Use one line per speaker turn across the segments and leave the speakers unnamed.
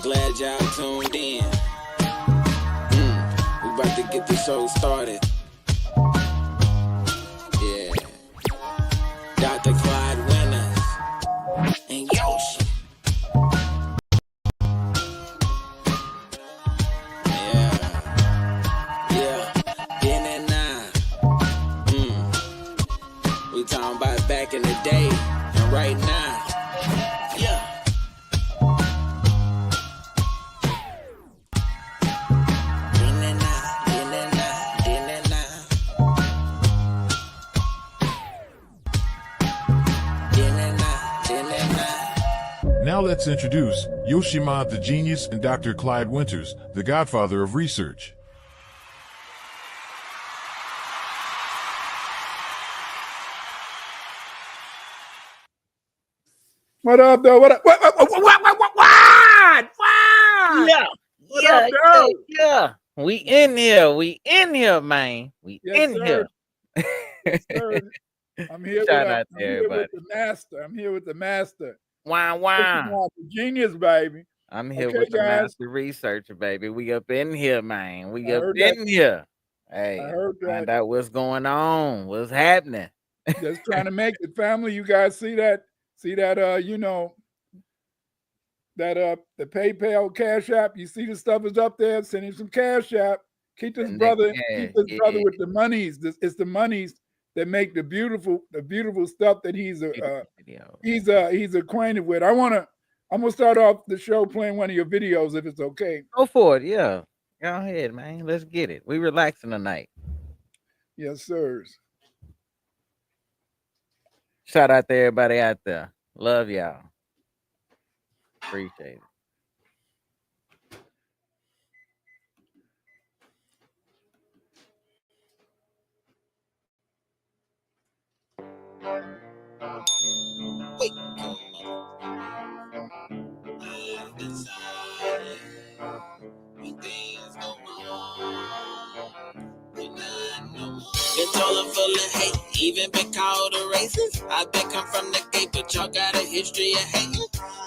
glad y'all tuned in. We about to get the show started. Yeah. Dr. Clyde Winners and Yoshi. Yeah. Then and now. We talking about back in the day and right now. Yeah.
Now let's introduce Yoshima the Genius and Dr. Clyde Winters, the godfather of research.
What up, though? What up? What?
Yeah.
What up, though?
Yeah. We in here, man. We
Yes,
in
sir.
here.
Yes, sir. I'm here
Shout
with
out to everybody.
the master. I'm here with the master.
Wow.
The genius, baby.
I'm here
Okay,
with the
guys.
master researcher, baby. We up in here, man. We
I
up
heard
in
that.
here. Hey,
I heard
find
that.
out what's going on. What's happening?
Just trying to make it, family. You guys see that? You know, that the PayPal Cash App. You see the stuff is up there. Send him some Cash App. Keep this brother with the monies. It's the monies that make the beautiful stuff that he's acquainted with. I'm gonna start off the show playing one of your videos if it's okay.
Go for it, yeah. Go ahead, man. Let's get it. We relaxing tonight.
Yes, sirs.
Shout out to everybody out there. Love y'all. Appreciate it.
Been told full of hate, even been called a racist. I been come from the gate, but y'all got a history of hating.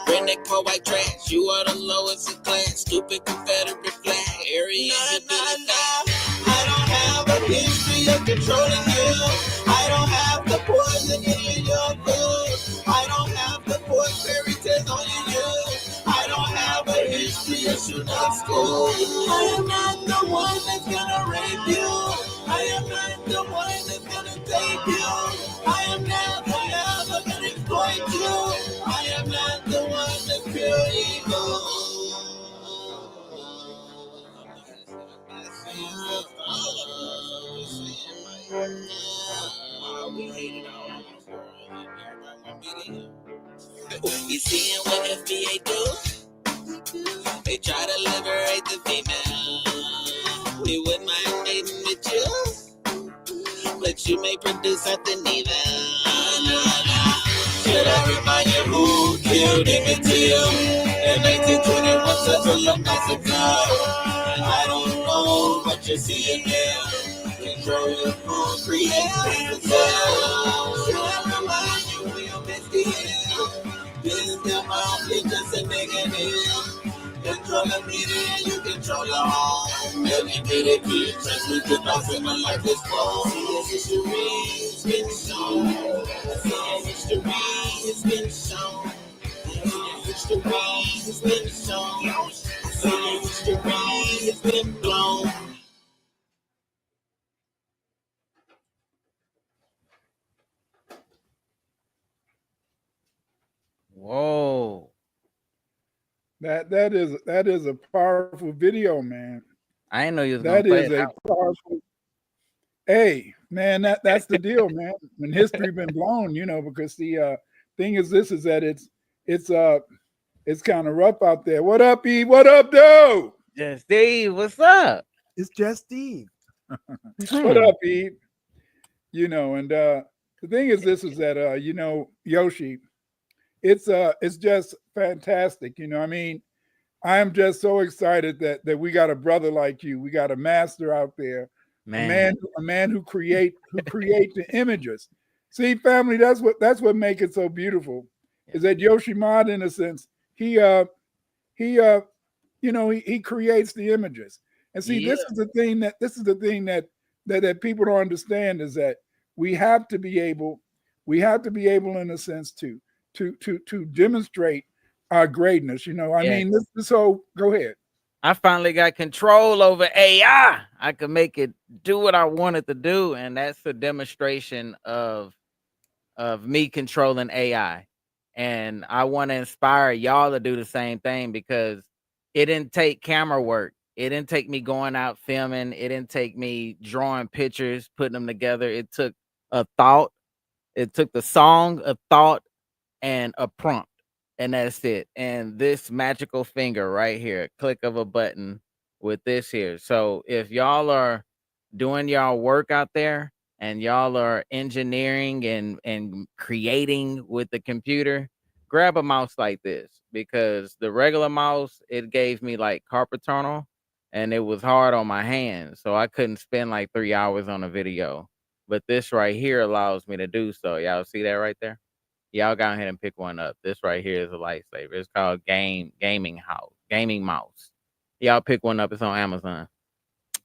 Redneck, poor white trash, you are the lowest in class. Stupid Confederate flag, area you do that. I don't have a history of controlling you. I don't have the poison in your food. I don't have the poor fairy tales on you. I don't have a history of shooting up school. I am not the one that's gonna rape you. I am not the one that's gonna take you. I am never gonna exploit you. I am not the one that's pure evil. You see what FBA do? They try to liberate the female. We wouldn't mind dating with you, but you may produce something evil. Should I remind you who killed Emmett Till in 1921? Such a long nice ago. I don't know what you're seeing there. Control your phone, create yourself. Should I remind you who you missed the this is the mouth, it's just a nigga here. Control the media, you control the home. Every bit of key, trust me, could not sing a life this fall. See, history, it's been shown. See, history, it's been shown. History, it's been shown. See, history, it's been blown.
Whoa.
That is a powerful video, man.
I didn't know you was gonna play it. That is a
powerful. Hey, man, that's the deal, man. When history been blown, you know, because the thing is that it's kind of rough out there. What up, E? What up, dude?
Just Steve, what's up?
It's just Steve. What up, E? You know, and the thing is that you know, Yoshi, it's just fantastic. You know, I mean, I am just so excited that we got a brother like you. We got a master out there, a man who create the images. See, family, that's what makes it so beautiful. Is that Yoshimad, in a sense, he he creates the images. And see,
Yeah.
this is the thing that people don't understand is that we have to be able, in a sense, to demonstrate our greatness. I
Yeah.
mean, this whole go ahead.
I finally got control over AI. I could make it do what I wanted to do, and that's a demonstration of me controlling AI. And I want to inspire y'all to do the same thing because it didn't take camera work. It didn't take me going out filming. It didn't take me drawing pictures, putting them together. It took a thought. It took the song, a thought, and a prompt. And that's it. And this magical finger right here, click of a button with this here. So if y'all are doing y'all work out there and y'all are engineering and creating with the computer, grab a mouse like this because the regular mouse, it gave me like carpal tunnel and it was hard on my hands. So I couldn't spend like 3 hours on a video. But this right here allows me to do so. Y'all see that right there? Y'all go ahead and pick one up. This right here is a lifesaver. It's called Gaming Mouse. Y'all pick one up. It's on Amazon.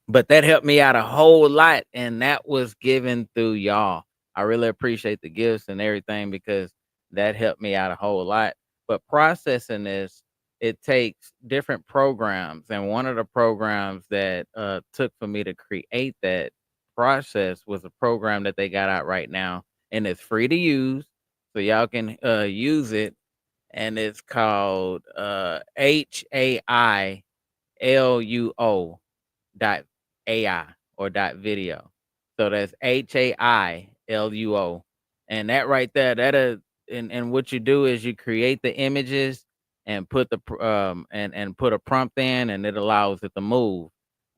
But that helped me out a whole lot, and that was given through y'all. I really appreciate the gifts and everything because that helped me out a whole lot. But processing this, it takes different programs, and one of the programs that took for me to create that process was a program that they got out right now, and it's free to use, so y'all can use it, and it's called HAILUO dot AI or dot video. So that's HAILUO. And that right there, and what you do is you create the images and put and put a prompt in and it allows it to move.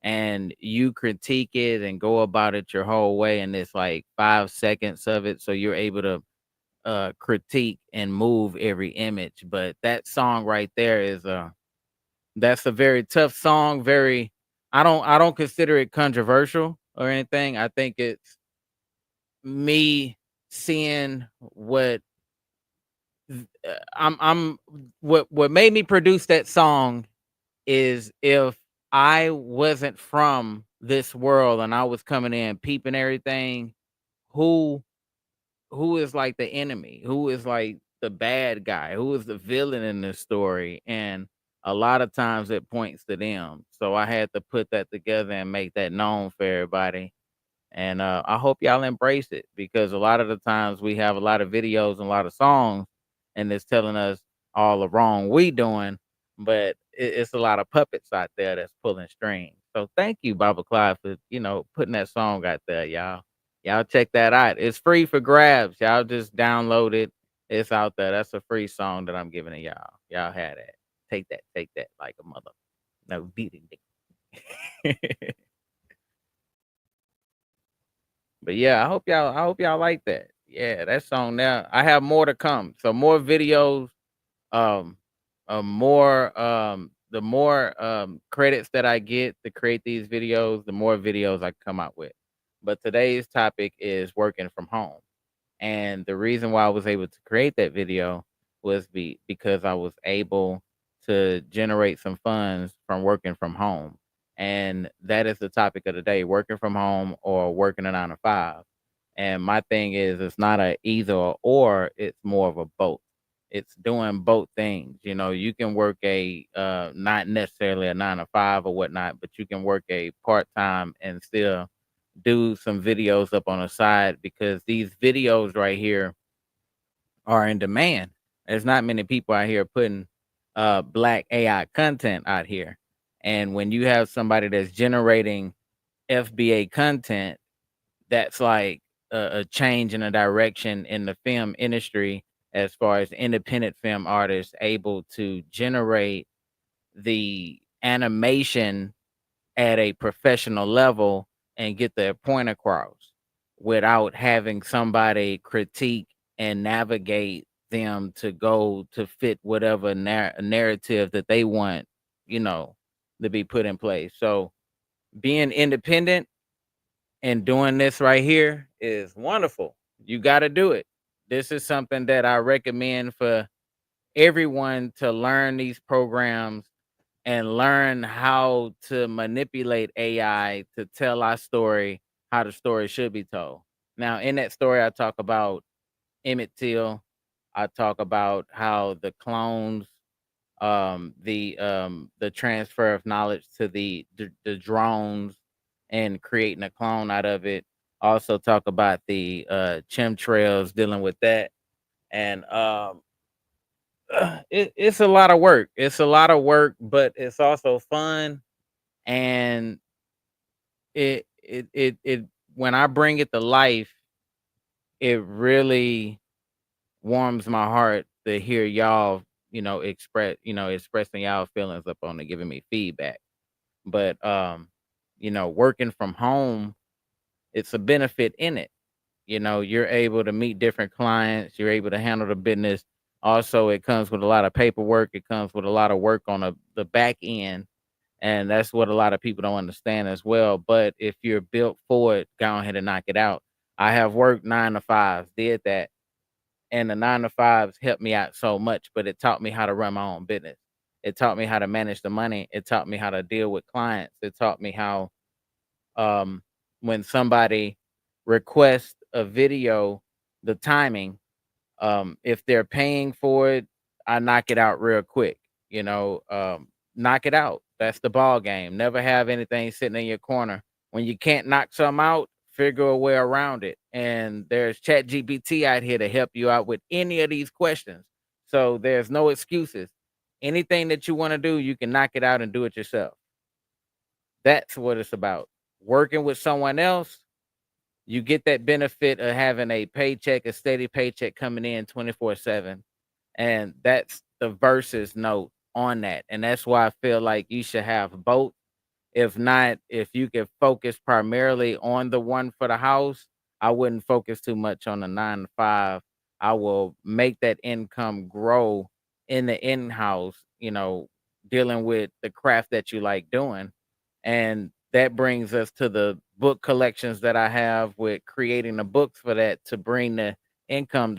And you critique it and go about it your whole way, and it's like 5 seconds of it. So you're able to critique and move every image. But that song right there is that's a very tough song. Very, I don't consider it controversial or anything. I think it's me seeing what I'm what made me produce that song is if I wasn't from this world and I was coming in peeping everything, who who is like the enemy, who is like the bad guy, who is the villain in this story, and a lot of times it points to them. So I had to put that together and make that known for everybody. And I hope y'all embrace it because a lot of the times we have a lot of videos and a lot of songs, and it's telling us all the wrong we doing, but it's a lot of puppets out there that's pulling strings. So thank you, Baba Clyde, for putting that song out there, y'all. Y'all check that out. It's free for grabs. Y'all just download it. It's out there. That's a free song that I'm giving to y'all. Y'all had that. Take that like a mother. No beating. But yeah, I hope y'all like that. Yeah, that song now. I have more to come. So more videos, um more the more credits that I get to create these videos, the more videos I come out with. But today's topic is working from home. And the reason why I was able to create that video was because I was able to generate some funds from working from home. And that is the topic of the day, working from home or working a 9 to 5. And my thing is, it's not a either or, it's more of a both. It's doing both things. You can work not necessarily a 9 to 5 or whatnot, but you can work a part time and still do some videos up on the side because these videos right here are in demand. There's not many people out here putting black AI content out here. And when you have somebody that's generating FBA content, that's like a change in a direction in the film industry as far as independent film artists able to generate the animation at a professional level and get their point across without having somebody critique and navigate them to go to fit whatever narrative that they want, you know, to be put in place. So being independent and doing this right here is wonderful. You got to do it. This is something that I recommend for everyone to learn these programs and learn how to manipulate AI to tell our story how the story should be told. Now, in that story, I talk about Emmett Till. I talk about how the clones, the transfer of knowledge to the drones and creating a clone out of it. Also talk about the chemtrails, dealing with that. And it's a lot of work. It's a lot of work, but it's also fun. And it when I bring it to life, it really warms my heart to hear y'all, expressing y'all feelings up on it, giving me feedback. But working from home, it's a benefit in it. You're able to meet different clients, you're able to handle the business. Also, it comes with a lot of paperwork, it comes with a lot of work on the back end. And that's what a lot of people don't understand as well. But if you're built for it, go ahead and knock it out. I have worked 9 to 5s, did that, and the 9 to 5s helped me out so much, but it taught me how to run my own business. It taught me how to manage the money. It taught me how to deal with clients. It taught me how, um, when somebody requests a video, the timing, if they're paying for it, I knock it out real quick. Knock it out. That's the ball game. Never have anything sitting in your corner. When you can't knock something out, figure a way around it. And there's Chat GPT out here to help you out with any of these questions. So there's no excuses. Anything that you want to do, you can knock it out and do it yourself. That's what it's about. Working with someone else, you get that benefit of having a paycheck, a steady paycheck coming in 24/7. And that's the versus note on that. And that's why I feel like you should have both. If not, if you could focus primarily on the one for the house, I wouldn't focus too much on the 9 to 5. I will make that income grow in the in-house, dealing with the craft that you like doing. And that brings us to the book collections that I have, with creating the books for that to bring the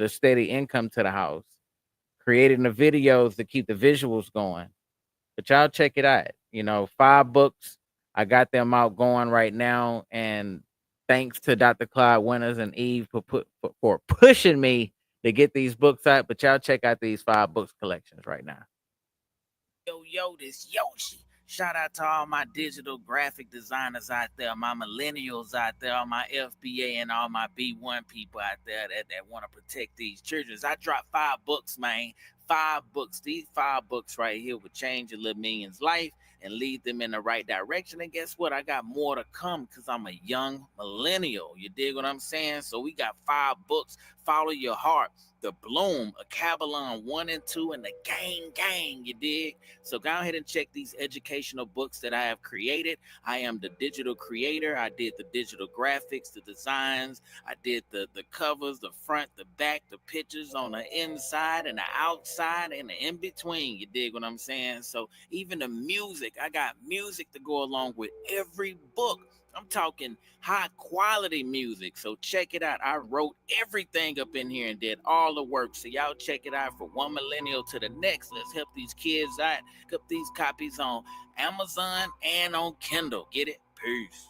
steady income to the house, creating the videos to keep the visuals going. But y'all check it out. 5 books. I got them out going right now. And thanks to Dr. Clyde Winters and Eve for pushing me to get these books out. But y'all check out these 5 books collections right now.
Yo, this Yoshi. Shout out to all my digital graphic designers out there, my millennials out there, all my FBA and all my B1 people out there that want to protect these children. I dropped 5 books, man. 5 books. These 5 books right here will change a little million's life and lead them in the right direction. And guess what? I got more to come because I'm a young millennial. You dig what I'm saying? So we got 5 books. Follow your heart. The Bloom, a Cabalon 1 and 2, and the Gang, you dig? So go ahead and check these educational books that I have created. I am the digital creator. I did the digital graphics, the designs. I did the covers, the front, the back, the pictures on the inside and the outside and the in-between. You dig what I'm saying? So even the music, I got music to go along with every book. I'm talking high quality music. So check it out. I wrote everything up in here and did all the work. So y'all check it out from one millennial to the next. Let's help these kids out. Get these copies on Amazon and on Kindle. Get it? Peace.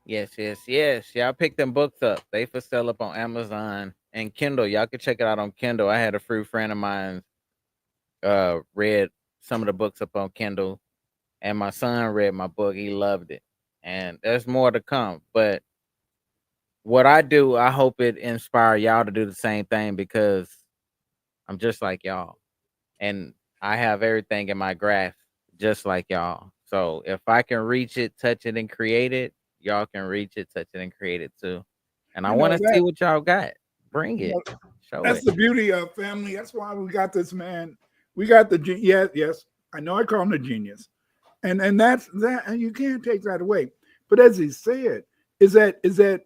Yes. Y'all pick them books up. They for sale up on Amazon and Kindle. Y'all can check it out on Kindle. I had a free friend of mine read some of the books up on Kindle. And my son read my book. He loved it. And there's more to come. But what I do, I hope it inspire y'all to do the same thing, because I'm just like y'all. And I have everything in my grasp just like y'all. So if I can reach it, touch it, and create it, y'all can reach it, touch it, and create it too. And I want to see what y'all got. Bring it. Show
that's
it.
the beauty of family. That's why we got this man. We got the yes. I know I call him the genius. And that's that, and you can't take that away. But as he said, is that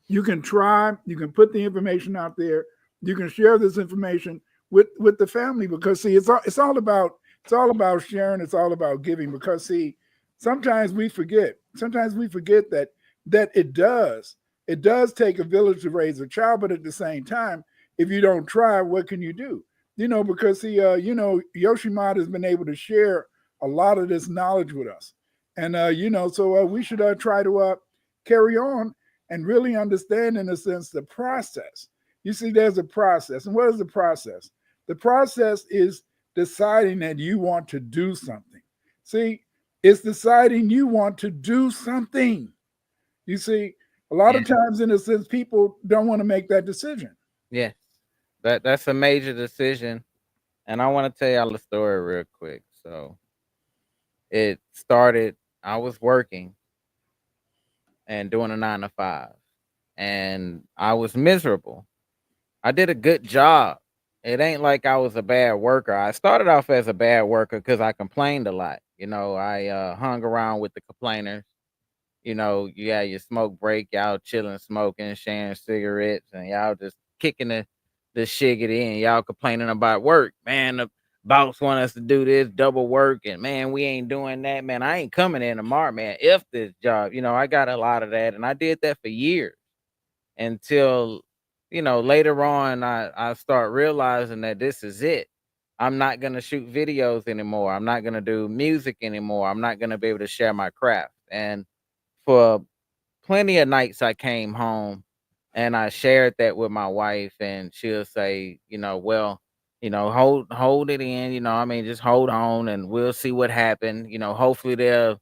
you can try, you can put the information out there, you can share this information with the family, because see, it's all about sharing, it's all about giving. Because see, sometimes we forget that it does take a village to raise a child, but at the same time, if you don't try, what can you do? because he, Yoshimata has been able to share a lot of this knowledge with us, and so we should try to carry on and really understand, in a sense, the process. You see, there's a process, and what is the process? The process is deciding that you want to do something. See, it's deciding you want to do something. You see, a lot
Yeah.
of times, in a sense, people don't want to make that decision.
Yes. That's a major decision. And I want to tell y'all a story real quick. So it started, I was working and doing a 9 to 5, and I was miserable. I did a good job. It ain't like I was a bad worker. I started off as a bad worker because I complained a lot. I hung around with the complainers. You had your smoke break, y'all chilling, smoking, sharing cigarettes, and y'all just kicking the shiggity and y'all complaining about work. Man, the boss want us to do this double work, and man, we ain't doing that. Man, I ain't coming in tomorrow, man. If this job, I got a lot of that, and I did that for years until later on I start realizing that this is it. I'm not gonna shoot videos anymore. I'm not gonna do music anymore. I'm not gonna be able to share my craft. And for plenty of nights I came home and I shared that with my wife, and she'll say, well, hold it in, I mean, just hold on and we'll see what happened. Hopefully they'll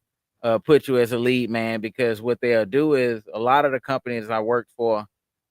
put you as a lead man, because what they'll do is a lot of the companies I worked for,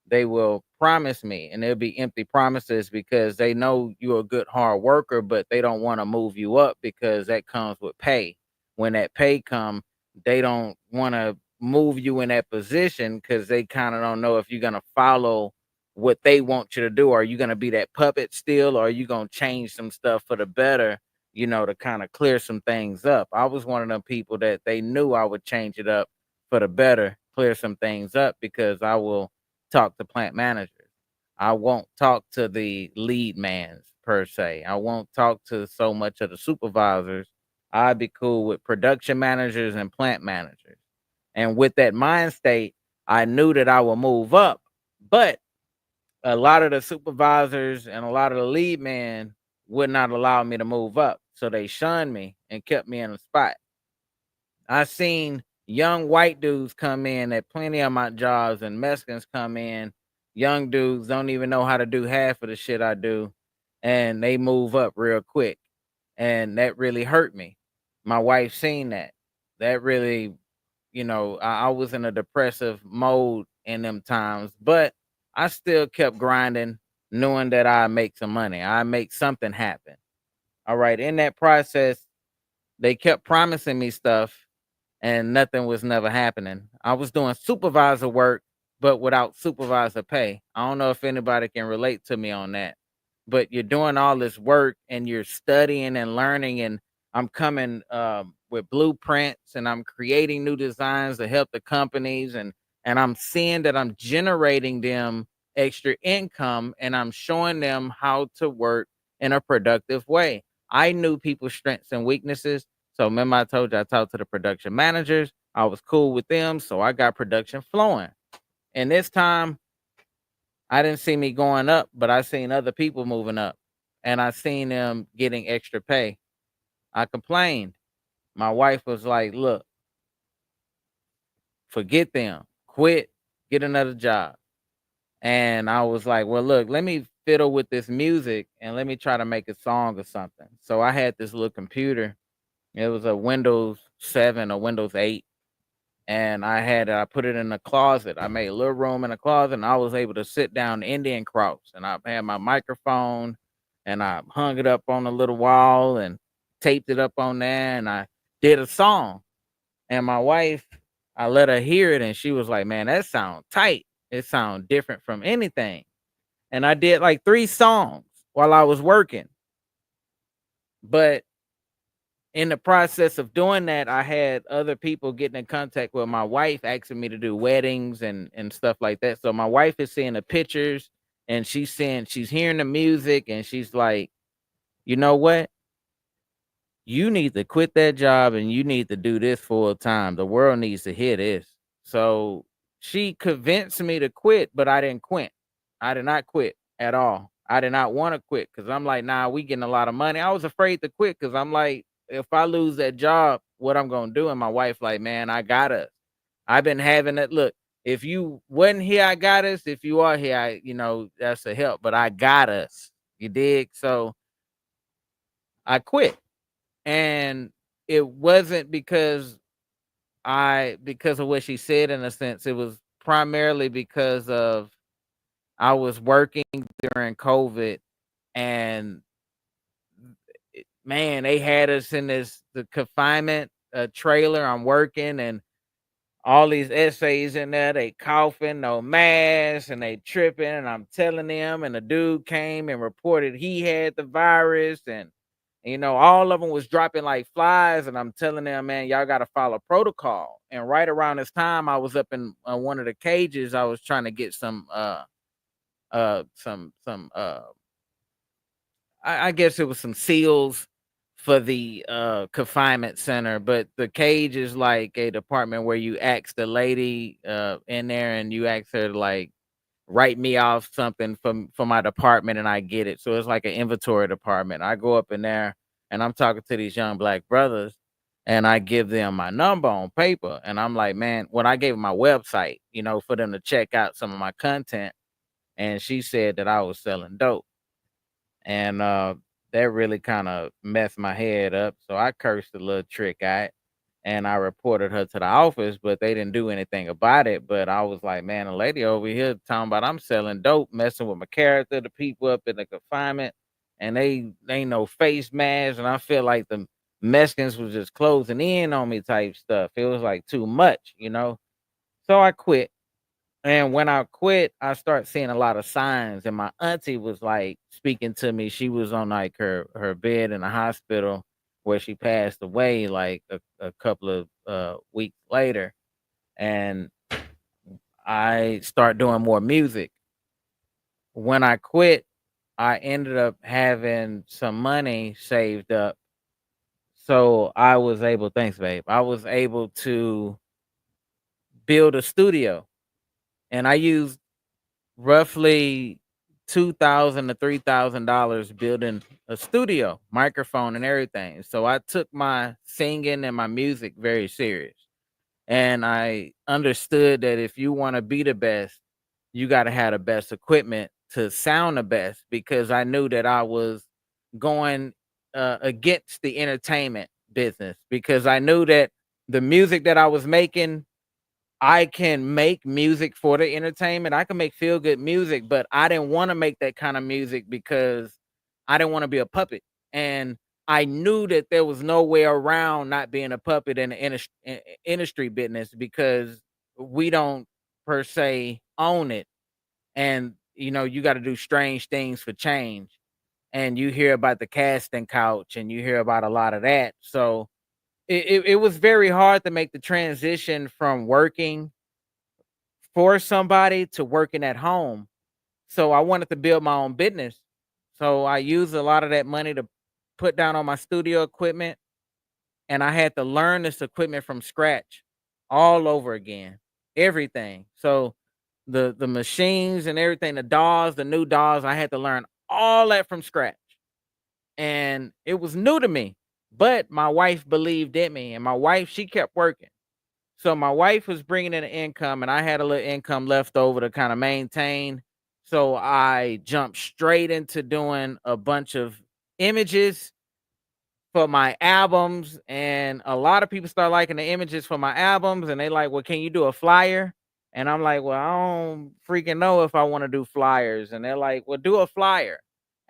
they will promise me, and they'll be empty promises because they know you're a good hard worker, but they don't want to move you up because that comes with pay. When that pay come, they don't want to move you in that position because they kind of don't know if you're gonna follow what they want you to do. Are you gonna be that puppet still, or are you gonna change some stuff for the better? To kind of clear some things up. I was one of them people that they knew I would change it up for the better, clear some things up, because I will talk to plant managers. I won't talk to the lead mans per se. I won't talk to so much of the supervisors. I'd be cool with production managers and plant managers. And with that mind state, I knew that I would move up. But a lot of the supervisors and a lot of the lead men would not allow me to move up. So they shunned me and kept me in a spot. I seen young white dudes come in at plenty of my jobs, and Mexicans come in. Young dudes don't even know how to do half of the shit I do, and they move up real quick. And that really hurt me. My wife seen that. That really, I was in a depressive mode in them times, but I still kept grinding, knowing that I make some money. I make something happen. All right. In that process, they kept promising me stuff, and nothing was never happening. I was doing supervisor work, but without supervisor pay. I don't know if anybody can relate to me on that, but you're doing all this work and you're studying and learning, and I'm coming with blueprints, and I'm creating new designs to help the companies, and I'm seeing that I'm generating them extra income, and I'm showing them how to work in a productive way. I knew people's strengths and weaknesses. So remember, I told you I talked to the production managers. I was cool with them, so I got production flowing. And this time, I didn't see me going up, but I seen other people moving up, and I seen them getting extra pay. I complained. My wife was like, "Look, forget them, quit, get another job." And I was like, "Well, look, let me fiddle with this music and let me try to make a song or something." So I had this little computer. It was a Windows 7 or Windows 8, and I put it in a closet. I made a little room in a closet, and I was able to sit down Indian cross, and I had my microphone, and I hung it up on a little wall and taped it up on there, and I did a song. And my wife, I let her hear it, and she was like, "Man, that sounds tight. It sounds different from anything." And I did like 3 songs while I was working. But in the process of doing that, I had other people getting in contact with my wife, asking me to do weddings and stuff like that. So my wife is seeing the pictures, and she's hearing the music, and she's like, "You know what? You need to quit that job and you need to do this full time. The world needs to hear this." So she convinced me to quit, but I didn't quit. I did not quit at all. I did not want to quit because I'm like, nah, we getting a lot of money. I was afraid to quit because I'm like, if I lose that job, what I'm gonna do? And my wife, like, man, I got us. I've been having that. Look, if you wasn't here, I got us. If you are here, that's a help. But I got us. You dig? So I quit, and it wasn't because of what she said. In a sense, it was primarily because of I was working during COVID, and man, they had us in the confinement trailer. I'm working, and all these essays in there, they coughing, no mask, and they tripping, and I'm telling them, and the dude came and reported he had the virus, and all of them was dropping like flies, and I'm telling them, man, y'all got to follow protocol. And right around this time, I was up in one of the cages. I was trying to get some I guess it was some seals for the confinement center, but the cage is like a department where you ask the lady in there, and you ask her to like write me off something for my department, and I get it. So it's like an inventory department. I go up in there, and I'm talking to these young black brothers, and I give them my number on paper, and I'm like, man, when I gave them my website, for them to check out some of my content, and she said that I was selling dope. And that really kind of messed my head up. So I cursed the little trick out, and I reported her to the office, but they didn't do anything about it. But I was like, man, a lady over here talking about I'm selling dope, messing with my character, the people up in the confinement, and they ain't no face masks. And I feel like the Mexicans was just closing in on me type stuff. It was like too much. So I quit. And when I quit, I start seeing a lot of signs. And my auntie was like speaking to me. She was on like her bed in the hospital where she passed away like a couple of weeks later. And I start doing more music. When I quit, I ended up having some money saved up. So I was able, thanks, babe. I was able to build a studio. And I used roughly $2,000 to $3,000 building a studio, microphone, and everything. So I took my singing and my music very serious, and I understood that if you want to be the best, you got to have the best equipment to sound the best. Because I knew that I was going against the entertainment business, because I knew that the music that I was making, I can make music for the entertainment. I can make feel good music, but I didn't want to make that kind of music because I didn't want to be a puppet. And I knew that there was no way around not being a puppet in the industry business, because we don't per se own it. And you got to do strange things for change. And you hear about the casting couch, and you hear about a lot of that. So it was very hard to make the transition from working for somebody to working at home. So I wanted to build my own business. So I used a lot of that money to put down on my studio equipment, and I had to learn this equipment from scratch all over again. Everything. So the machines and everything, the new DAWs, I had to learn all that from scratch. And it was new to me. But my wife believed in me, and my wife, she kept working. So my wife was bringing in an income, and I had a little income left over to kind of maintain. So I jumped straight into doing a bunch of images for my albums, and a lot of people start liking the images for my albums, and they like, well, can you do a flyer? And I'm like, well, I don't freaking know if I want to do flyers. And they're like, well, do a flyer.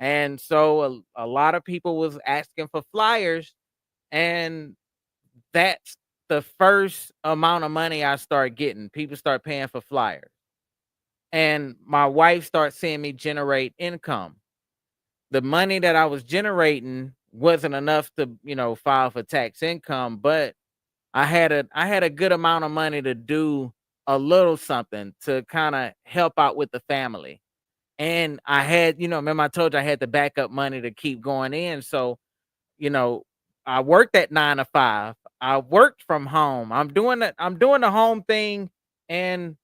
And so a lot of people was asking for flyers, and that's the first amount of money I start getting. People start paying for flyers. And my wife starts seeing me generate income. The money that I was generating wasn't enough to, file for tax income, but I had a good amount of money to do a little something to kind of help out with the family. And I had, remember I told you I had the backup money to keep going in. So you know, I worked at 9 to 5. I worked from home. I'm doing the home thing, and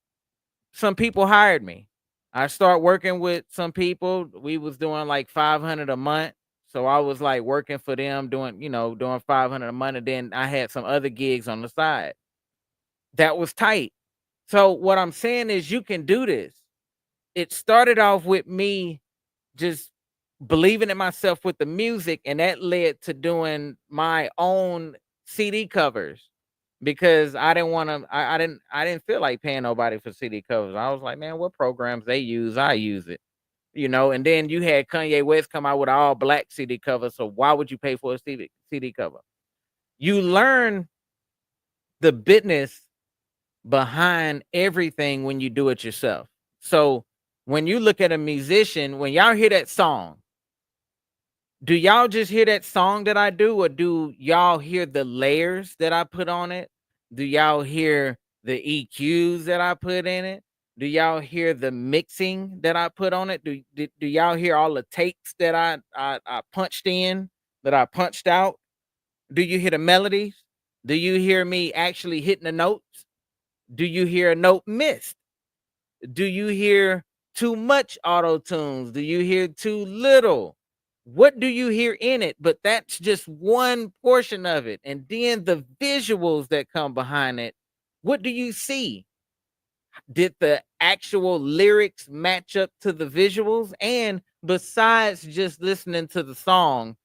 some people hired me. I start working with some people. We was doing like 500 a month. So I was like working for them doing, doing 500 a month. And then I had some other gigs on the side. That was tight. So what I'm saying is you can do this. It started off with me just believing in myself with the music, and that led to doing my own CD covers because I didn't want to. I didn't feel like paying nobody for CD covers. I was like, man, what programs they use, I use it, And then you had Kanye West come out with an all black CD cover, so why would you pay for a CD cover? You learn the business behind everything when you do it yourself. So when you look at a musician, when y'all hear that song, do y'all just hear that song that I do, or do y'all hear the layers that I put on it? Do y'all hear the EQs that I put in it? Do y'all hear the mixing that I put on it? Do y'all hear all the takes that I punched in, that I punched out? Do you hear the melodies? Do you hear me actually hitting the notes? Do you hear a note missed? Do you hear too much auto tunes? Do you hear too little? What do you hear in it? But that's just one portion of it. And then the visuals that come behind it. What do you see? Did the actual lyrics match up to the visuals? And besides just listening to the song,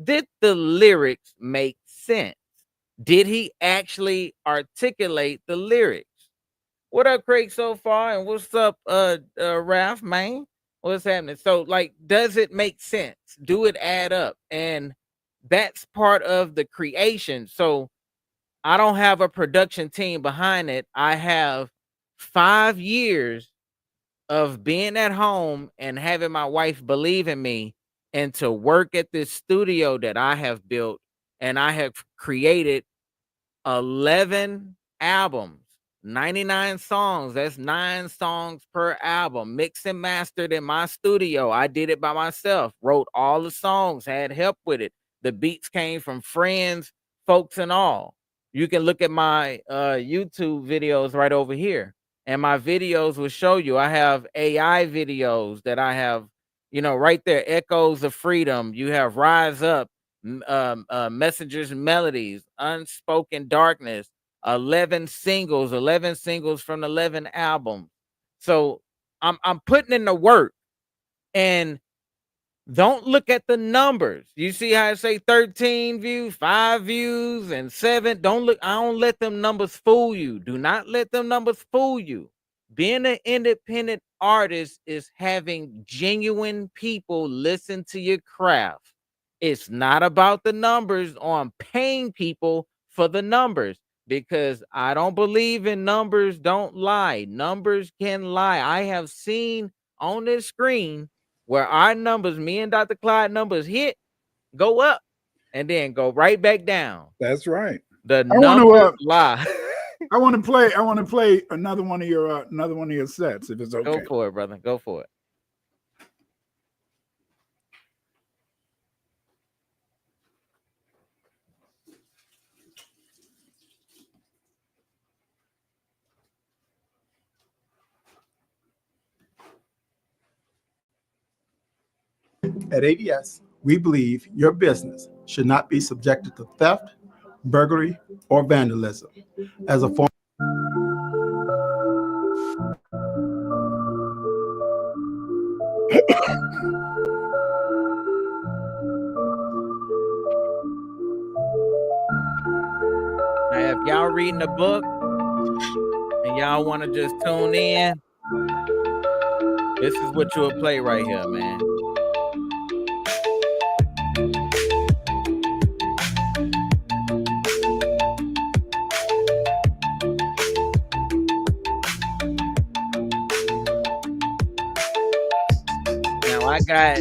did the lyrics make sense? Did he actually articulate the lyrics? What up, Craig, so far? And what's up, Ralph, man? What's happening? So, like, does it make sense? Do it add up? And that's part of the creation. So I don't have a production team behind it. I have 5 years of being at home and having my wife believe in me and to work at this studio that I have built, and I have created 11 albums, 99 songs. That's 9 songs per album, mixed and mastered in my studio. I did it by myself, wrote all the songs, had help with it. The beats came from friends, folks, and all. You can look at my YouTube videos right over here, and my videos will show you. I have AI videos that I have, right there. Echoes of Freedom. You have Rise Up, Messengers and Melodies, Unspoken Darkness, 11 singles from 11 albums. So I'm putting in the work, and don't look at the numbers. You see how I say 13 views, 5 views, and 7. I don't let them numbers fool you. Do not let them numbers fool you. Being an independent artist is having genuine people listen to your craft. It's not about the numbers, or I'm paying people for the numbers, because I don't believe in numbers don't lie. Numbers can lie. I have seen on this screen where our numbers, me and Dr. Clyde numbers go up, and then go right back down.
That's right.
The numbers lie.
I want to play another one of your sets, if it's okay.
Go for it, brother. Go for it.
At ADS, we believe your business should not be subjected to theft, burglary, or vandalism as a form.
Now, if y'all reading the book and y'all want to just tune in, this is what you'll play right here, man. I got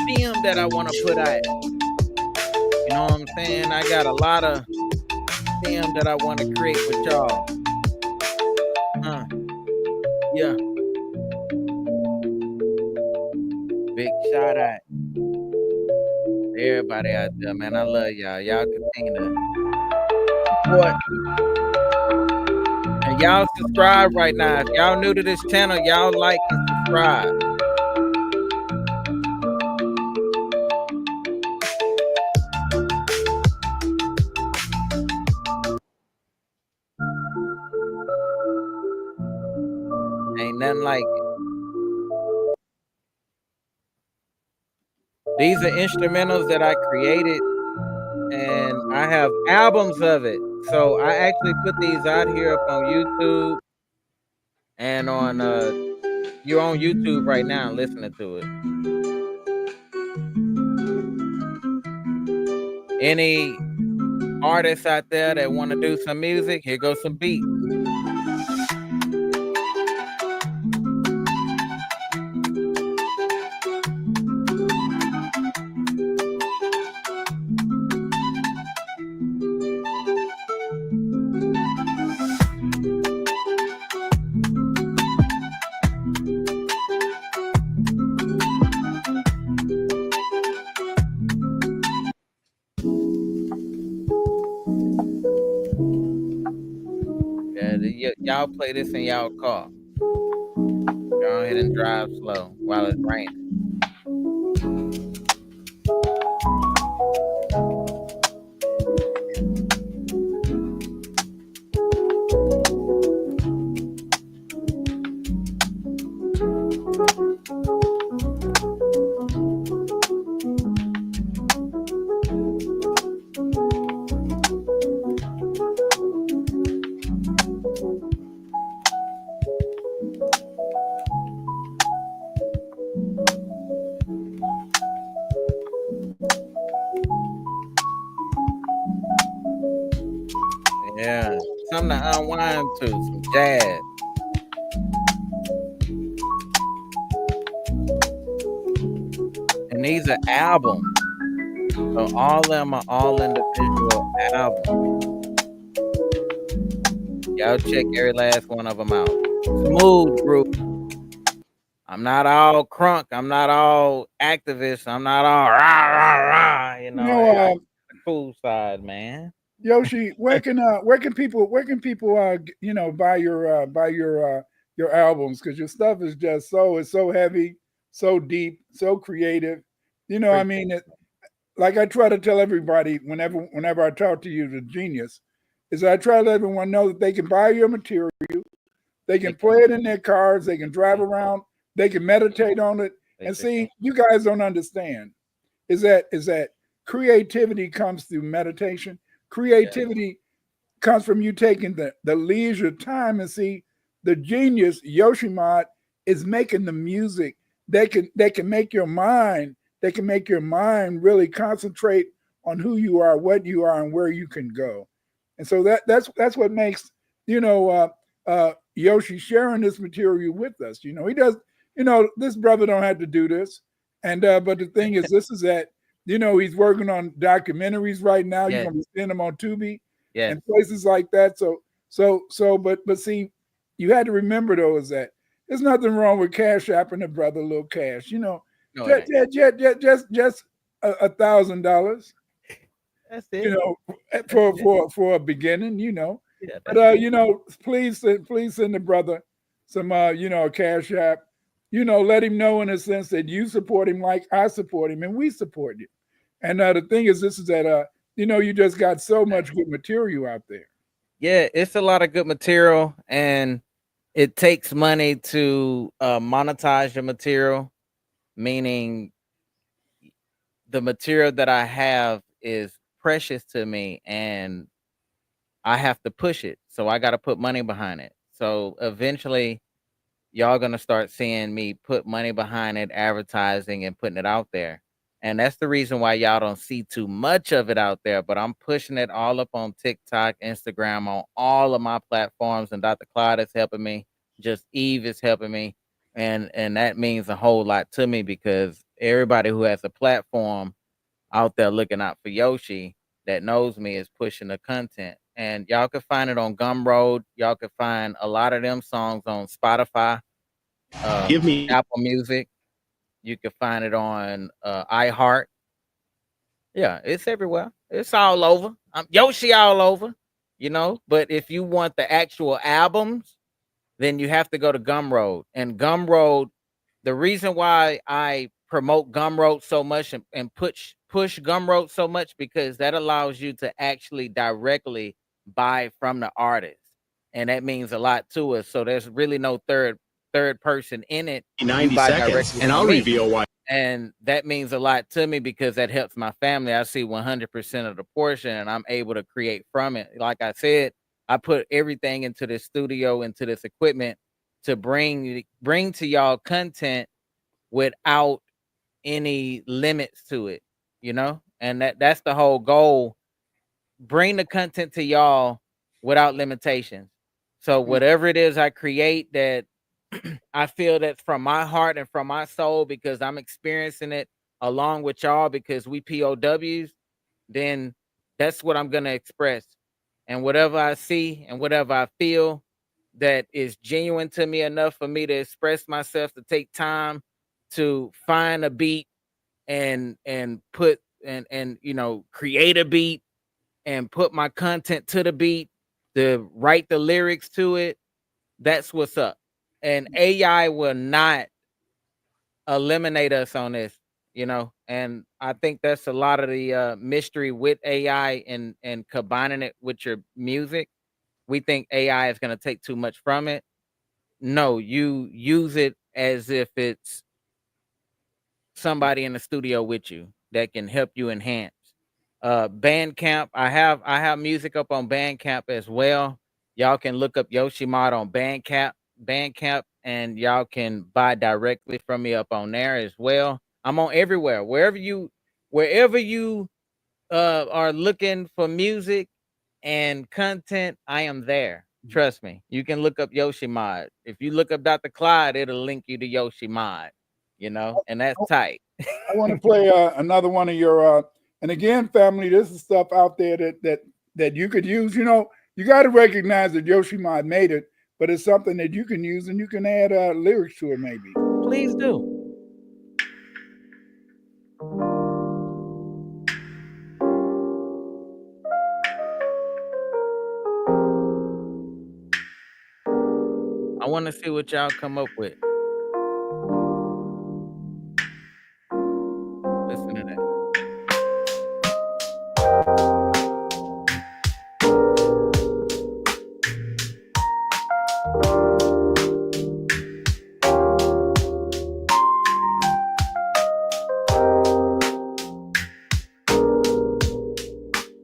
film that I want to put out. You know what I'm saying? I got a lot of film that I want to create with y'all. Yeah. Big shout out to everybody out there, man. I love y'all. Y'all continue to support. And And y'all subscribe right now. If y'all new to this channel, y'all like and subscribe. Ain't nothing like it. These are instrumentals that I created, and I have albums of it. So I actually put these out here up on YouTube and on you're on YouTube right now listening to it. Any artists out there that want to do some music, here goes some beats. Y'all play this in y'all car. Go ahead and drive slow while it's raining. Yeah, something to unwind to, some jazz. And these are albums. So all of them are all individual albums. Y'all check every last one of them out. Smooth group. I'm not all crunk. I'm not all activist. I'm not all rah rah rah. You know, the cool side, man.
Yoshi, where can people buy your albums, because your stuff is just it's so heavy, so deep, so creative. I mean, like I try to tell everybody whenever I talk to you, the genius, is I try to let everyone know that they can buy your material, they can play it in their cars, they can drive around, they can meditate on it, and see. You guys don't understand is that creativity comes through meditation. Creativity comes from you taking the leisure time, and see the genius Yoshimod is making the music that can make your mind really concentrate on who you are, what you are, and where you can go. And so that's what makes Yoshi sharing this material with us. He does. This brother don't have to do this. And but the thing is, this is that he's working on documentaries right now. You're gonna be seeing them on Tubi and places like that. But see, you had to remember though is that there's nothing wrong with cash apping a brother a little cash. Just $1,000.
That's it.
For a beginning. But please send the brother some a cash app. Let him know in a sense that you support him like I support him and we support you. And the thing is, this is that you just got so much good material out there.
Yeah, it's a lot of good material, and it takes money to monetize your material, meaning the material that I have is precious to me, and I have to push it. So I got to put money behind it. So eventually, y'all gonna start seeing me put money behind it, advertising and putting it out there. And that's the reason why y'all don't see too much of it out there. But I'm pushing it all up on TikTok, Instagram, on all of my platforms. And Dr. Clyde is helping me. Just Eve is helping me. And that means a whole lot to me, because everybody who has a platform out there looking out for Yoshi that knows me is pushing the content. And y'all can find it on Gumroad. Y'all can find a lot of them songs on Spotify, Apple Music. You can find it on iHeart. Yeah, it's everywhere. It's all over. Yoshi all over. you know. But if you want the actual albums, then you have to go to Gumroad. And Gumroad, the reason why I promote Gumroad so much and push Gumroad so much, because that allows you to actually directly buy from the artist. And that means a lot to us. So there's really no third person in it.
90 seconds, and I'll reveal why.
And that means a lot to me because that helps my family. I see 100% of the portion and I'm able to create from it. Like I said, I put everything into this studio, into this equipment to bring to y'all content without any limits to it, you know? And that's the whole goal. Bring the content to y'all without limitations. So whatever it is I create that I feel that's from my heart and from my soul, because I'm experiencing it along with y'all, because we POWs, then that's what I'm going to express. And whatever I see and whatever I feel that is genuine to me enough for me to express myself, to take time to find a beat and put and you know, create a beat and put my content to the beat, to write the lyrics to it, that's what's up. And AI will not eliminate us on this, you know. And I think that's a lot of the mystery with AI and combining it with your music. We think AI is going to take too much from it. No, you use it as if it's somebody in the studio with you that can help you enhance. Bandcamp, I have music up on Bandcamp as well. Y'all can look up Yoshimod on Bandcamp, and y'all can buy directly from me up on there as well. I'm on everywhere. Wherever you are looking for music and content, I am there. Trust me. You can look up Yoshimod. If you look up Dr. Clyde, it'll link you to Yoshimod, you know, and that's tight.
I want to play another one of your and again, family, this is stuff out there that you could use. You know, you got to recognize that Yoshimod made it, but it's something that you can use and you can add lyrics to it maybe.
Please do. I want to see what y'all come up with. Listen to that.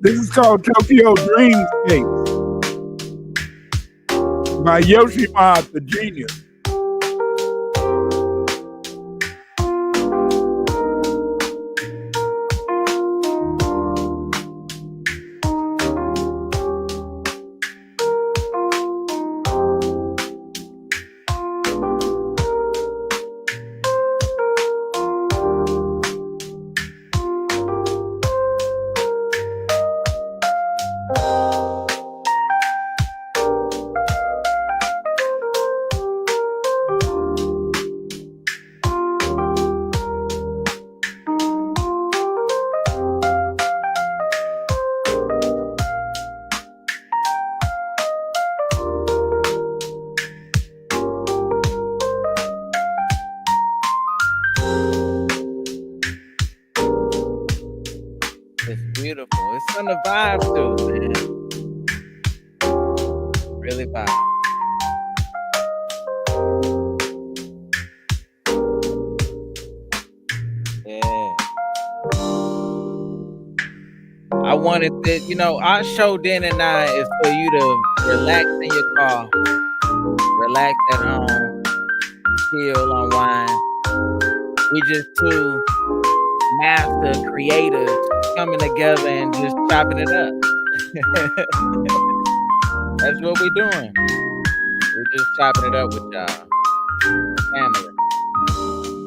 This is called Tokyo Dreamscape by Yoshimod the Genius. It's on the vibe too, man. Really vibe. Yeah. I wanted to, you know, our show then and now is for you to relax in your car, relax at home, chill, unwind. We just two master creators coming together and just chopping it up. That's what we're doing. We're just chopping it up with y'all. Family.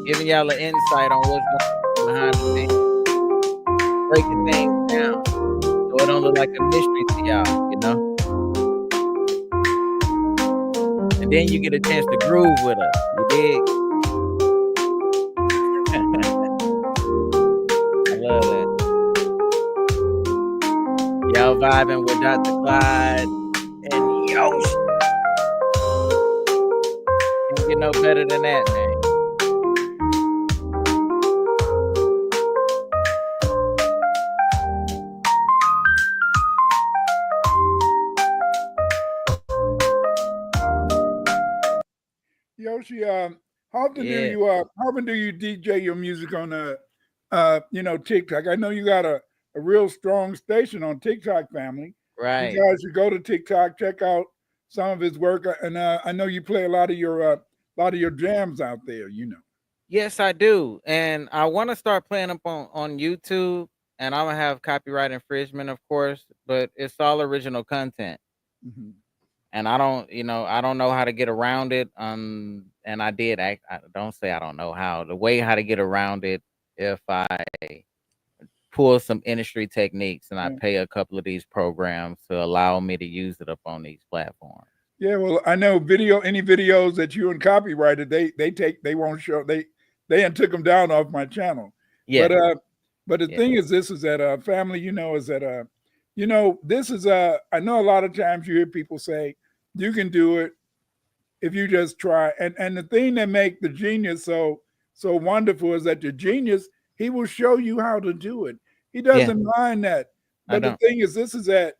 Giving y'all an insight on what's going on behind the scenes. Breaking things down so it don't look like a mystery to y'all, you know? And then you get a chance to groove with us. You dig? I love that. Y'all
vibing with Dr. Clyde and Yoshi. Can't get no better than that, man.
Yoshi, how often do you DJ your music on TikTok? I know you got a real strong station on TikTok, family.
Right.
You guys should go to TikTok, check out some of his work, and I know you play a lot of your jams out there.
Yes, I do, and I want to start playing up on YouTube, and I'm gonna have copyright infringement, of course, but it's all original content.
Mm-hmm.
And I don't know how to get around it. And I don't say I don't know how. The way how to get around it, if I pull some industry techniques and I pay a couple of these programs to allow me to use it up on these platforms.
Yeah, well, I know any videos that you and copyrighted, they won't show. They took them down off my channel.
Yeah.
But the thing is, this is that family, this is I know a lot of times you hear people say you can do it if you just try. And the thing that make the genius so wonderful is that the genius, he will show you how to do it. He doesn't mind that. But the thing is, this is that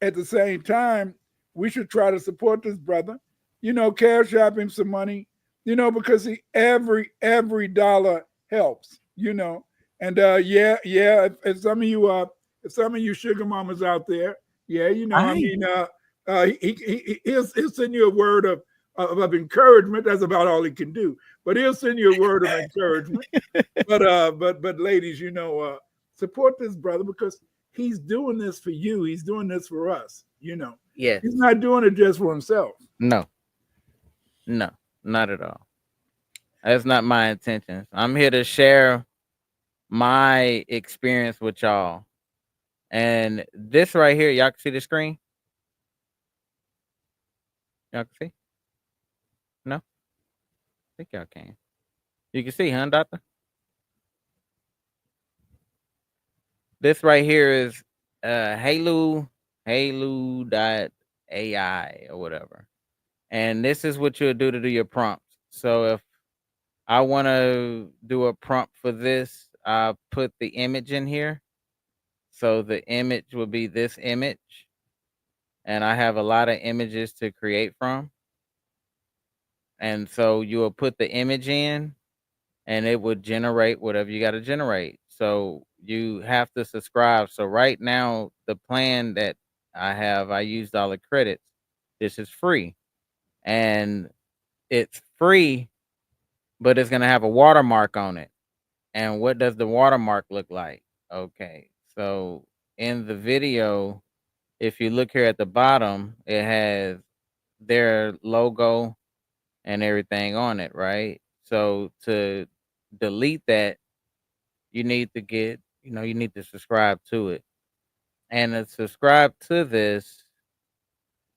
at the same time, we should try to support this brother, cash app him some money, because every dollar helps, and if some of you sugar mamas out there, he'll send you a word of encouragement. That's about all he can do, but he'll send you a word of encouragement. But ladies, support this brother, because he's doing this for you. He's doing this for us.
Yes.
He's not doing it just for himself.
No, not at all. That's not my intentions. I'm here to share my experience with y'all. And this right here, y'all can see the screen? Y'all can see? No? I think y'all can. You can see, huh, doctor? This right here is Halo.ai or whatever. And this is what you'll do to do your prompts. So if I want to do a prompt for this, I put the image in here. So the image will be this image. And I have a lot of images to create from. And so you will put the image in and it would generate whatever you got to generate. So you have to subscribe. So right now, the plan that I used all the credits. This is free. And it's free, but it's going to have a watermark on it. And what does the watermark look like? Okay. So in the video, if you look here at the bottom, it has their logo and everything on it, right? So to delete that, you need to subscribe to it. And to subscribe to this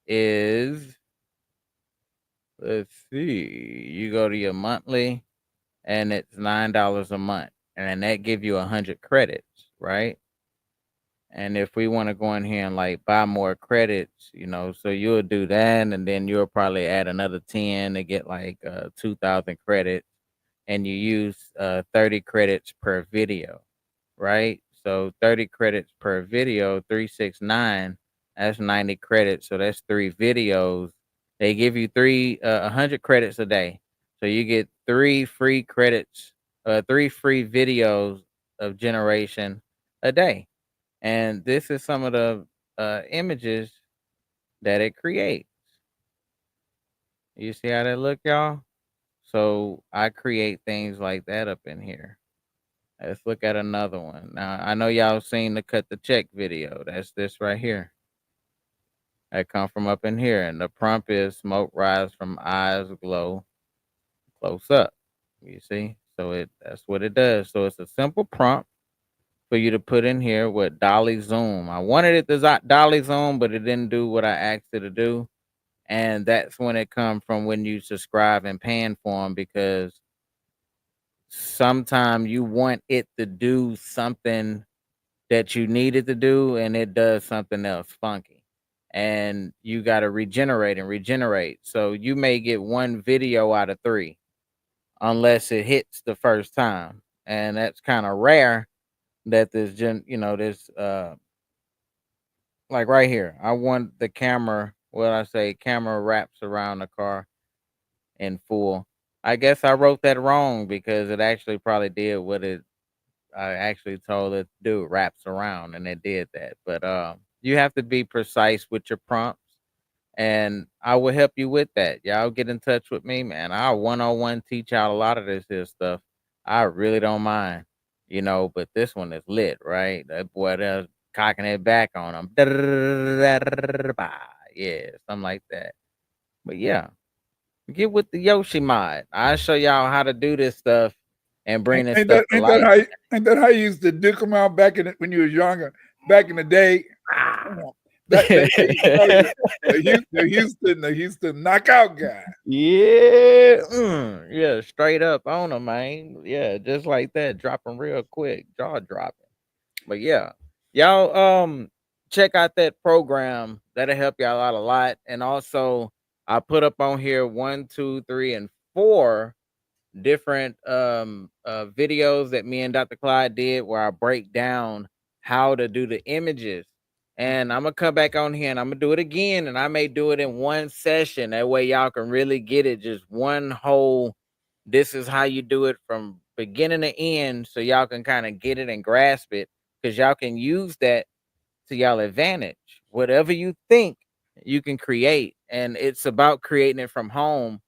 is, let's see, you go to your monthly and it's $9 a month. And that give you 100 credits, right? And if we want to go in here and like buy more credits, so you'll do that, and then you'll probably add another 10 to get like 2,000 credits, and you use 30 credits per video, right? So 30 credits per video, 369, that's 90 credits. So that's 3 videos. They give you 100 credits a day. So you get 3 free credits, 3 free videos of generation a day. And this is some of the images that it creates. You see how that look, y'all? So I create things like that up in here. Let's look at another one. Now, I know y'all seen the cut the check video. That's this right here. That come from up in here. And the prompt is smoke rise from eyes glow close up. You see? So that's what it does. So it's a simple prompt for you to put in here with dolly zoom. I wanted it to dolly zoom, but it didn't do what I asked it to do. And that's when it comes from when you subscribe and paying for them, because sometimes you want it to do something that you needed to do, and it does something else funky. And you got to regenerate and regenerate. So you may get one video out of 3 unless it hits the first time. And that's kind of rare that this like right here. I want the camera, what I say, camera wraps around the car in full. I guess I wrote that wrong because it actually probably did what I actually told it to do. It wraps around, and it did that. But you have to be precise with your prompts, and I will help you with that. Y'all get in touch with me, man. I'll 101 teach out a lot of this here stuff. I really don't mind, but this one is lit, right? That boy that's cocking it back on him. Yeah, something like that. But yeah, get with the Yoshi mod. I'll show y'all how to do this stuff and bring this stuff to life.
Ain't that how you used to duke them out when you was younger? Back in the day, the Houston knockout guy.
Yeah, yeah, straight up on them, man. Yeah, just like that, dropping real quick, jaw dropping. But yeah, y'all check out that program. That'll help y'all out a lot. And also, I put up on here 1, 2, 3, and 4 different videos that me and Dr. Clyde did where I break down how to do the images. And I'm gonna come back on here and I'm gonna do it again, and I may do it in one session. That way y'all can really get it, just one whole, this is how you do it from beginning to end, so y'all can kind of get it and grasp it, because y'all can use that to y'all advantage. Whatever you think, you can create, and it's about creating it from home.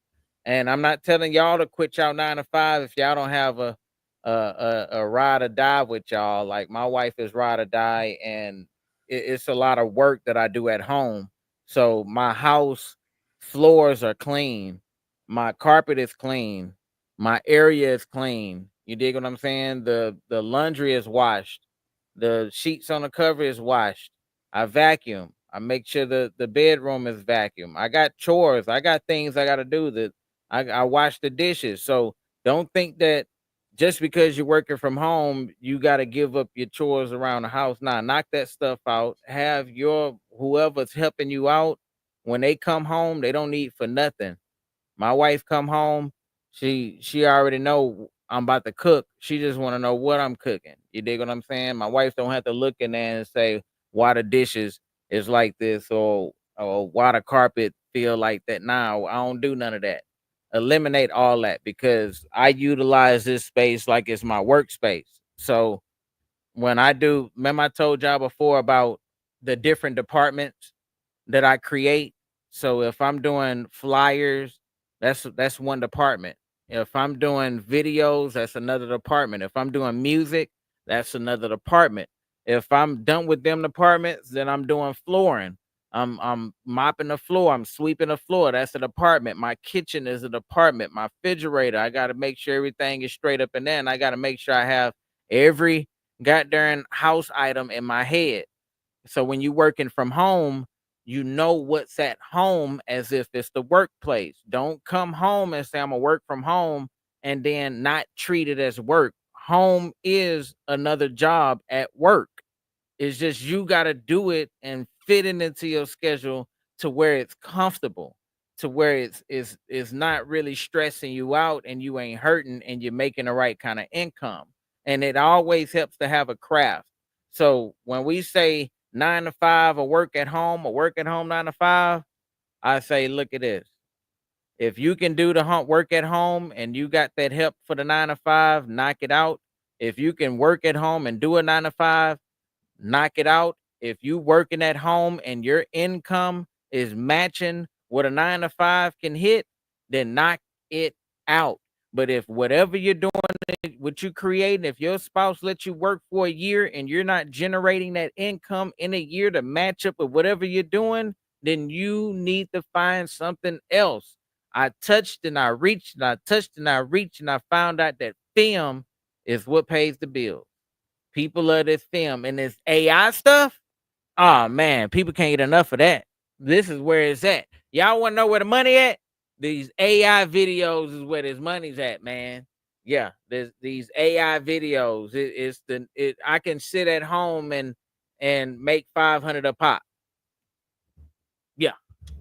And I'm not telling y'all to quit y'all 9 to 5 if y'all don't have a ride or die with y'all. Like my wife is ride or die, and it's a lot of work that I do at home. So my house floors are clean, my carpet is clean, my area is clean. You dig what I'm saying? The laundry is washed, the sheets on the cover is washed. I vacuum. I make sure the bedroom is vacuum. I got chores. I got things I got to do. That I wash the dishes. So don't think that just because you're working from home, you got to give up your chores around the house. Nah, knock that stuff out. Have your whoever's helping you out, when they come home, they don't need for nothing. My wife come home, she already know I'm about to cook. She just want to know what I'm cooking. You dig what I'm saying? My wife don't have to look in there and say why the dishes is like this, or why the carpet feel like that. Nah, I don't do none of that. Eliminate all that, because I utilize this space like it's my workspace. So when I do, remember I told y'all before about the different departments that I create. So if I'm doing flyers, that's one department. If I'm doing videos, that's another department. If I'm doing music, that's another department. If I'm done with them departments, then I'm doing flooring. I'm mopping the floor. I'm sweeping the floor. That's a department. My kitchen is a department. My refrigerator, I got to make sure everything is straight up and there. And I got to make sure I have every goddamn house item in my head. So when you working from home, you know what's at home as if it's the workplace. Don't come home and say I'm gonna work from home and then not treat it as work. Home is another job at work. It's just you got to do it and fit it into your schedule to where it's comfortable, to where it's not really stressing you out, and you ain't hurting, and you're making the right kind of income. And it always helps to have a craft. So when we say 9 to 5 or work at home 9 to 5, I say, look at this. If you can do the work at home and you got that help for the 9 to 5, knock it out. If you can work at home and do a 9 to 5, knock it out. If you working at home and your income is matching what a 9 to 5 can hit, then knock it out. But if whatever you're doing, what you creating, if your spouse lets you work for a year and you're not generating that income in a year to match up with whatever you're doing, then you need to find something else. I touched and I reached and I touched and I reached, and I found out that film is what pays the bills. People love this film and this AI stuff. Oh man, people can't get enough of that. This is where it's at. Y'all want to know where the money at? These AI videos is where this money's at, man. Yeah, there's these AI videos. I can sit at home and make 500 a pop. Yeah,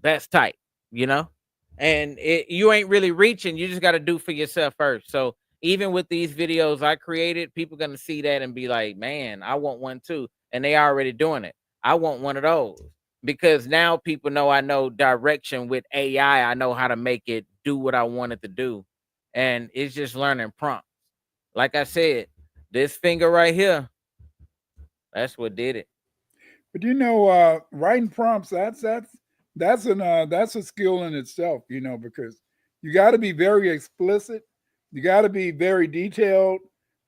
that's tight, you know? And you ain't really reaching, you just got to do for yourself first. So even with these videos I created, people going to see that and be like, man, I want one too. And they already doing it. I want one of those because now people know I know direction with AI. I know how to make it do what I want it to do. And it's just learning prompts. Like I said, this finger right here, that's what did it.
But writing prompts, that's a skill in itself, because you got to be very explicit, you got to be very detailed,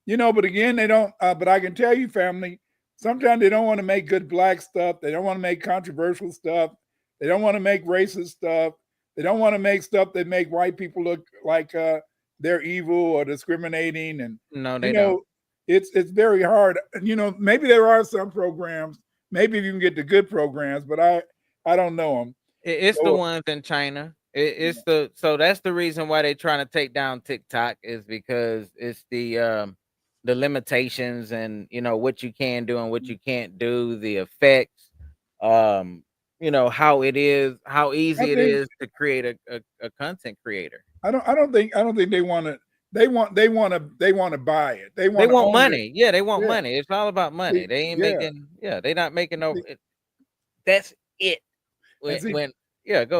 but again, they don't but I can tell you, family, sometimes they don't want to make good black stuff, they don't want to make controversial stuff, they don't want to make racist stuff, they don't want to make stuff that make white people look like they're evil or discriminating, and
no, they don't.
It's very hard. Maybe there are some programs. Maybe you can get the good programs, but I don't know them.
It's the ones in China. So that's the reason why they're trying to take down TikTok is because it's the limitations and what you can do and what you can't do, the effects, how easy it is to create a content creator.
I don't think they want to. They want to buy it. They
want money.
It.
Yeah, they want money. It's all about money. They ain't making. Yeah, they're not making no. That's it. Go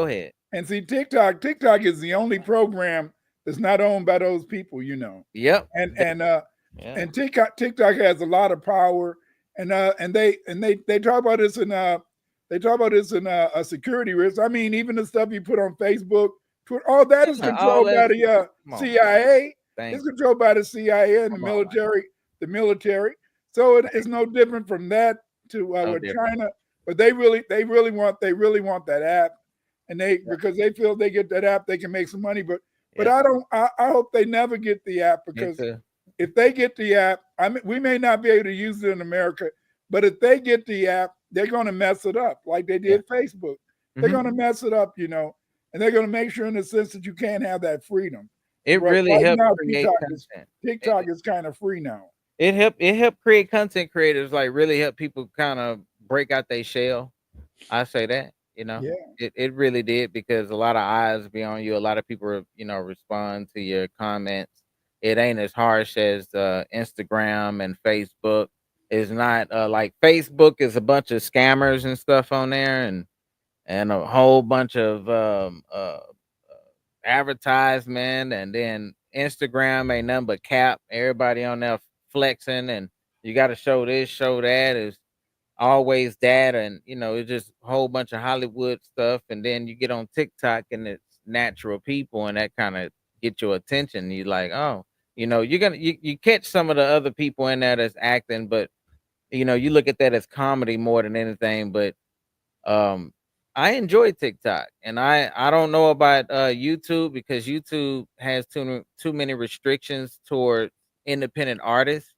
ahead.
And see, TikTok is the only program that's not owned by those people.
Yep.
And TikTok has a lot of power, and they talk about this in a security risk. I mean, even the stuff you put on Facebook, all that is controlled by the CIA. It's controlled by the CIA and the military. So it's no different from that to with China. But they really want that app, and because they feel they get that app, they can make some money. But I hope they never get the app, because if they get the app, we may not be able to use it in America, but if they get the app, they're going to mess it up like they did Facebook. They're going to mess it up, and they're going to make sure in the sense that you can't have that freedom.
It really helped create content.
TikTok is kind of free now.
It helped create content creators, like really help people kind of break out their shell. I say that, it really did, because a lot of eyes be on you. A lot of people, respond to your comments. It ain't as harsh as Instagram and Facebook. It's not like Facebook is a bunch of scammers and stuff on there, and a whole bunch of advertisement, and then Instagram ain't nothing but cap. Everybody on there flexing, and you got to show this, show that. Is always that, and it's just a whole bunch of Hollywood stuff. And then you get on TikTok, and it's natural people, and that kind of get your attention. You like, oh, you catch some of the other people in there that's acting, but you look at that as comedy more than anything. But I enjoy TikTok, and I don't know about YouTube, because YouTube has too many restrictions toward independent artists,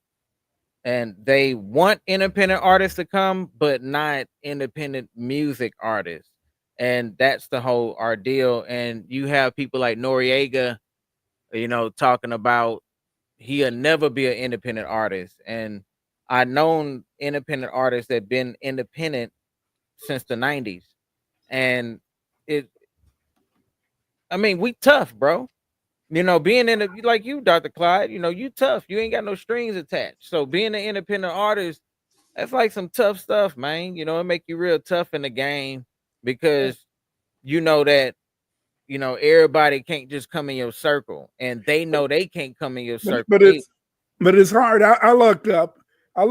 and they want independent artists to come, but not independent music artists, and that's the whole ordeal. And you have people like Noriega, talking about he'll never be an independent artist, and I've known independent artists that been independent since the 90s. And we tough, bro. Being in like you, Dr. Clyde, you tough. You ain't got no strings attached. So being an independent artist, that's like some tough stuff, man. It make you real tough in the game, because that everybody can't just come in your circle, and they know they can't come in your circle.
But it's hard. I looked up. I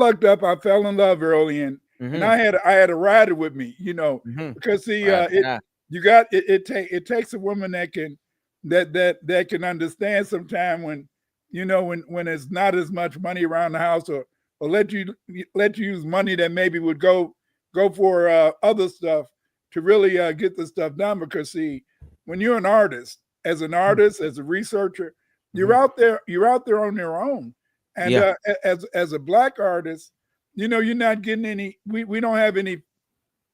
fell in love early, and I had a rider with me, because see, it takes a woman that can understand sometime when when it's not as much money around the house, or let you use money that maybe would go for other stuff to really get the stuff done. Because see, when you're an artist, as a researcher, you're out there on your own. And as a Black artist, you're not getting any. We don't have any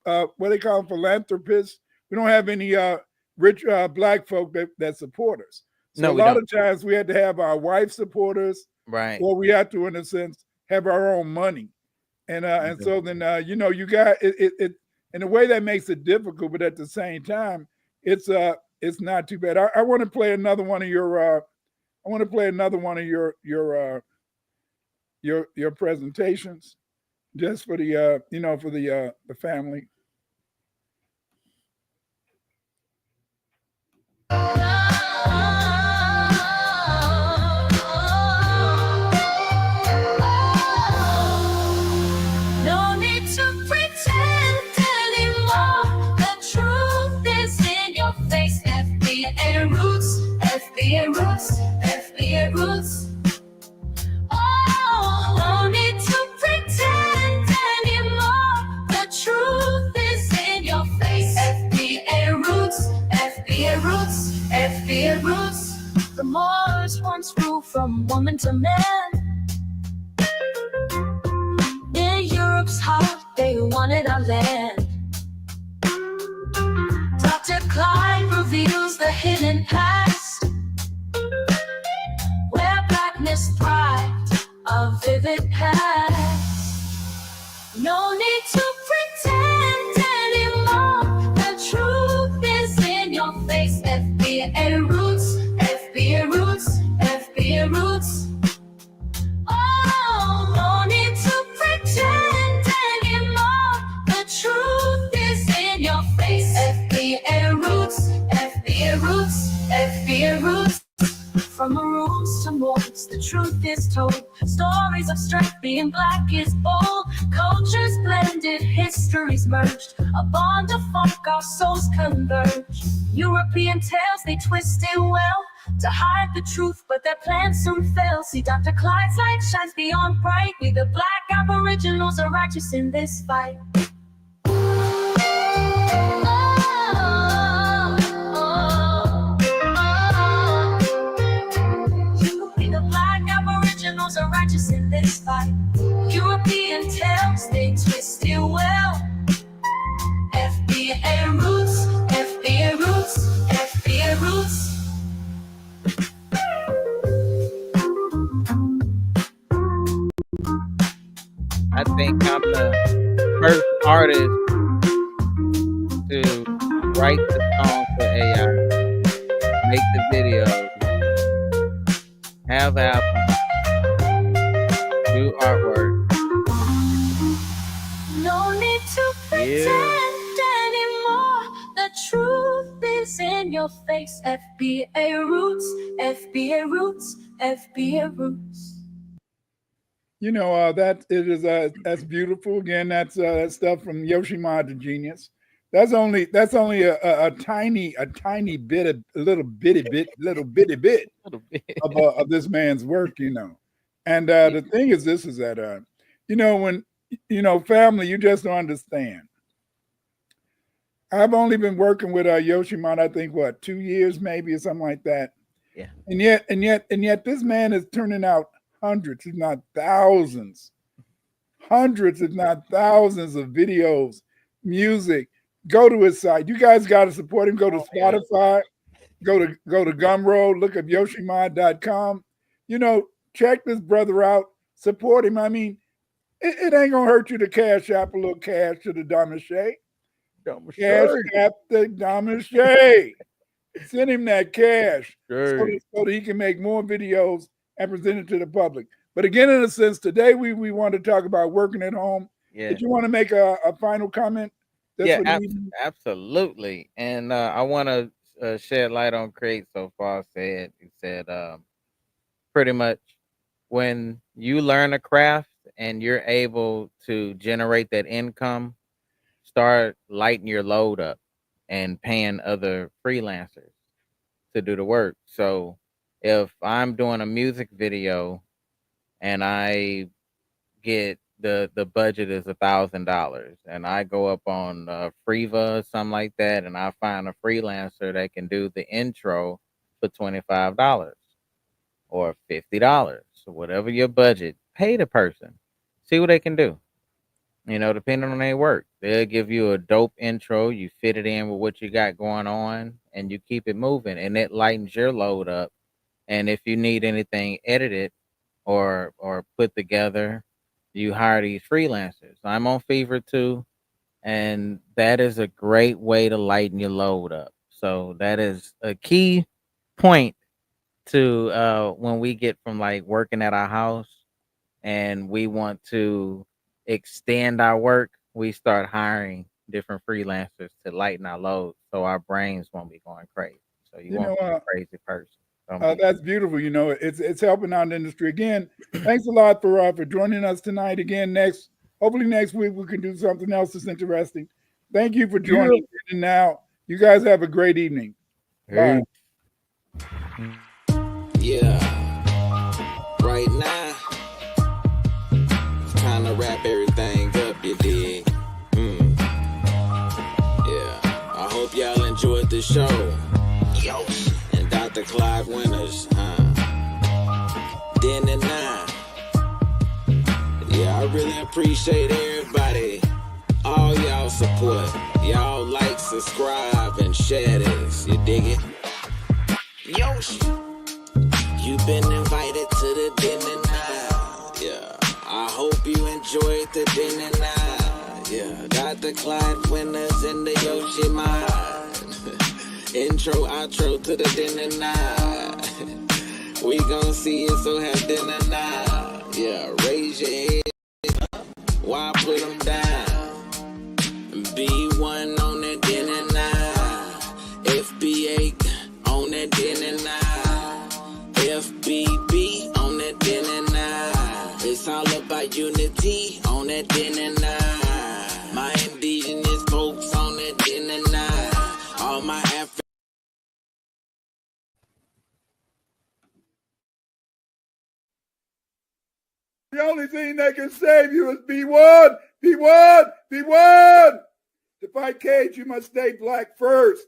what they call philanthropists. We don't have any rich Black folk that support us. So
No,
a
we
lot
don't.
of times we had to have our wife support us,
Right.
or we have to, in a sense, have our own money. And so then you got it in a way that makes it difficult, but at the same time, it's not too bad. I want to play another one of your your presentations, just for the for the family.
No need to pretend anymore. The truth is in your face. FBA roots, FBA roots, FBA roots. Oh, no need to pretend anymore. The truth is in your face. FBA roots, FBA roots, FBA roots. The Moors once ruled from woman to man. In Europe's heart, they wanted our land. Dr. Clyde reveals the hidden past, where blackness thrived, a vivid past. No need to pretend anymore. The truth is in your face. FBA roots, FBA roots, FBA roots. Oh, no need to pretend anymore. The truth is in your face. FBA roots, FBA roots, FBA roots. From maroons to moors, the truth is told. Stories of strength, being black is bold. Cultures blended, histories merged. A bond of funk, our souls converge. European tales, they twisted well to hide the truth, but their plan soon fell. See, Dr. Clyde's light shines beyond bright. We the black aboriginals are righteous in this fight. Are righteous in this fight. European tales, they twist it well. FBA roots, FBA roots, FBA roots.
I think I'm the first artist to write the song for AI, make the videos, have albums, do artwork.
No need to pretend anymore. The truth is in your face. FBA roots, FBA roots, FBA roots.
That's beautiful. Again, that's stuff from Yoshima the Genius. That's only a tiny bit, a little bitty bit of this man's work, And the thing is, this is that when family, you just don't understand. I've only been working with Yoshima, I think 2 years maybe, or something like that.
Yeah.
And yet this man is turning out hundreds, if not thousands of videos, music. Go to his site. You guys got to support him. Go to Spotify, go to Gumroad, look up yoshima.com. Check this brother out, support him. I mean, it ain't gonna hurt you to cash app a little cash to the Damache. Cash app the Damache. Send him that cash so that he can make more videos and present it to the public. But again, in a sense, today we want to talk about working at home.
Yeah.
Did you want to make a final comment?
Absolutely. And I want to shed light on Craig so far. He said pretty much when you learn a craft and you're able to generate that income, start lighting your load up and paying other freelancers to do the work. So if I'm doing a music video and I get the budget is $1,000 and I go up on Freeva or something like that, and I find a freelancer that can do the intro for $25 or $50 or whatever your budget, pay the person, see what they can do. Depending on their work, they'll give you a dope intro. You fit it in with what you got going on, and you keep it moving, and it lightens your load up. And if you need anything edited or put together, you hire these freelancers. I'm on Fever too, and that is a great way to lighten your load up. So that is a key point to when we get from like working at our house and we want to extend our work, we start hiring different freelancers to lighten our load so our brains won't be going crazy. So you won't be a crazy person.
That's beautiful. You know, it's helping out the industry. Again, thanks a lot for joining us tonight. Again, hopefully next week we can do something else that's interesting. Thank you for joining us. And now you guys have a great evening. Bye.
Yeah. Right now, it's time to wrap everything up, you dig? Yeah. I hope y'all enjoyed the show. Yo. And Dr. Clyde Winters, Den and 9. Yeah, I really appreciate everybody. All y'all support. Y'all like, subscribe, and share this. You dig it? Yoshi. You've been invited to the Den and 9. Yeah. I hope you enjoyed the Den and 9. Yeah. Dr. Clyde Winters in the Yoshi mind. Intro, outro to the Den and 9. We gon' see it, so have dinner now. Yeah. Raise your head. Why put them down? B1 on that Den and 9. FBA on that Den and 9. FBB on that Den and 9. It's all about unity on that Den and 9. My indigenous folks on that Den and 9. All my African.
The only thing that can save you is B1, B1, B1. To fight Cage, you must stay black first.